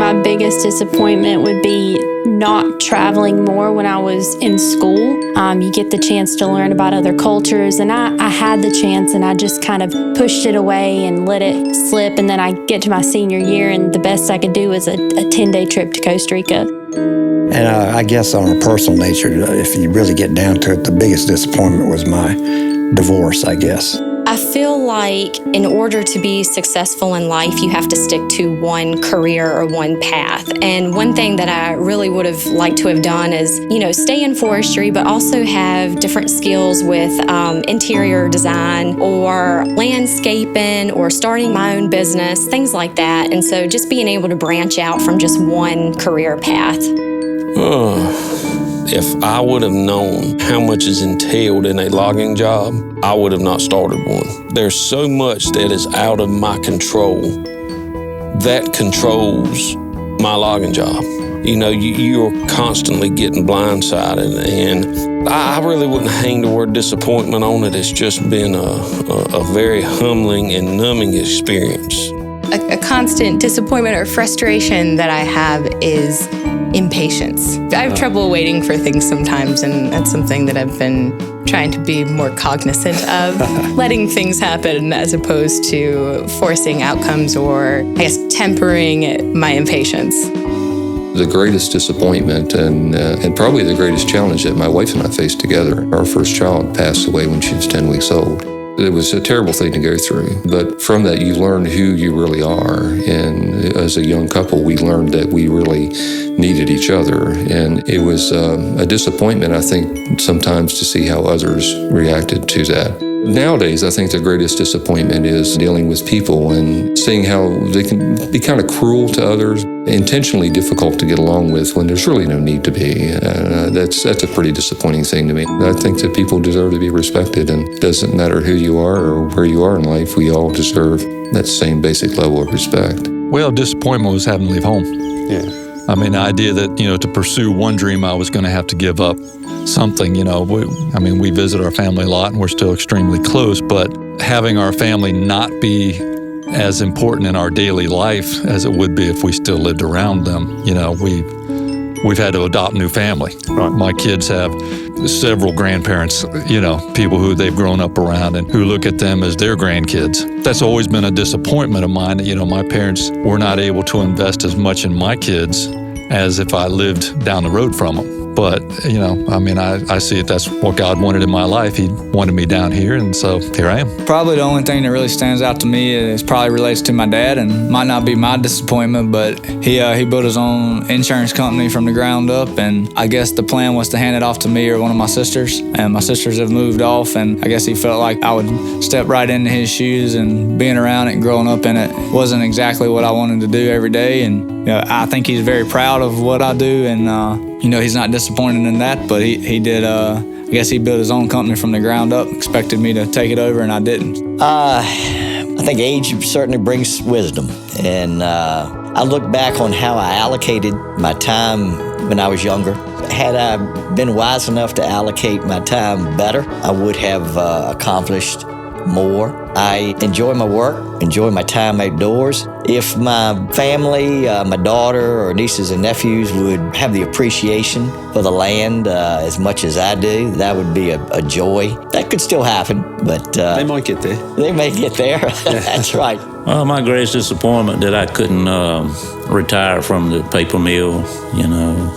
my biggest disappointment would be not traveling more when I was in school. You get the chance to learn about other cultures, and I had the chance, and I just kind of pushed it away and let it slip. And then I get to my senior year, and the best I could do was a 10-day trip to Costa Rica. And I guess on a personal nature, if you really get down to it, the biggest disappointment was my divorce, I guess. I feel like in order to be successful in life, you have to stick to one career or one path. And one thing that I really would have liked to have done is, stay in forestry, but also have different skills with interior design or landscaping or starting my own business, things like that. And so just being able to branch out from just one career path. If I would have known how much is entailed in a logging job, I would have not started one. There's so much that is out of my control that controls my logging job. You're constantly getting blindsided, and I really wouldn't hang the word disappointment on it. It's just been a very humbling and numbing experience. A constant disappointment or frustration that I have is impatience. I have trouble waiting for things sometimes, and that's something that I've been trying to be more cognizant of, letting things happen as opposed to forcing outcomes or, tempering my impatience. The greatest disappointment and probably the greatest challenge that my wife and I faced together. Our first child passed away when she was 10 weeks old. It was a terrible thing to go through, but from that you learn who you really are. And as a young couple, we learned that we really needed each other. And it was a disappointment, I think, sometimes to see how others reacted to that. Nowadays, I think the greatest disappointment is dealing with people and seeing how they can be kind of cruel to others, intentionally difficult to get along with when there's really no need to be. That's a pretty disappointing thing to me. I think that people deserve to be respected, and it doesn't matter who you are or where you are in life, we all deserve that same basic level of respect. Well, disappointment was having to leave home. Yeah. The idea that, to pursue one dream, I was going to have to give up something, we visit our family a lot and we're still extremely close, but having our family not be as important in our daily life as it would be if we still lived around them, we've had to adopt new family. Right. My kids have several grandparents, people who they've grown up around and who look at them as their grandkids. That's always been a disappointment of mine that, my parents were not able to invest as much in my kids as if I lived down the road from them. But, I see it, that's what God wanted in my life. He wanted me down here, and so here I am. Probably the only thing that really stands out to me is probably relates to my dad, and might not be my disappointment, but he built his own insurance company from the ground up, and I guess the plan was to hand it off to me or one of my sisters, and my sisters have moved off, and I guess he felt like I would step right into his shoes, and being around it and growing up in it wasn't exactly what I wanted to do every day, and I think he's very proud of what I do, and he's not disappointed in that, but he did, I guess he built his own company from the ground up, expected me to take it over, and I didn't. I think age certainly brings wisdom, and I look back on how I allocated my time when I was younger. Had I been wise enough to allocate my time better, I would have accomplished more. I enjoy my work, enjoy my time outdoors. If my family, my daughter or nieces and nephews would have the appreciation for the land as much as I do, that would be a joy. That could still happen, but... they might get there. They may get there. That's right. Well, my greatest disappointment that I couldn't retire from the paper mill,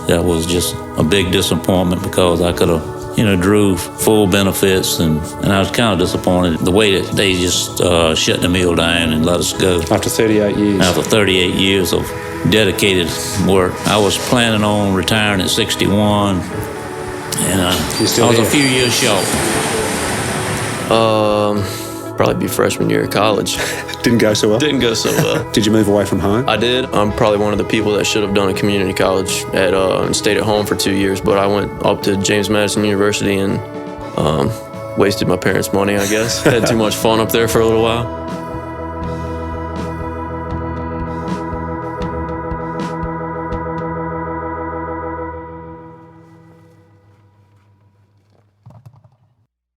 that was just a big disappointment because I could have drew full benefits, and I was kind of disappointed the way that they just shut the mill down and let us go. After 38 years. After 38 years of dedicated work. I was planning on retiring at 61, and I was a few years short. Probably be freshman year of college. Didn't go so well? Didn't go so well. Did you move away from home? I did. I'm probably one of the people that should have done a community college and stayed at home for 2 years, but I went up to James Madison University and wasted my parents' money, I guess. Had too much fun up there for a little while.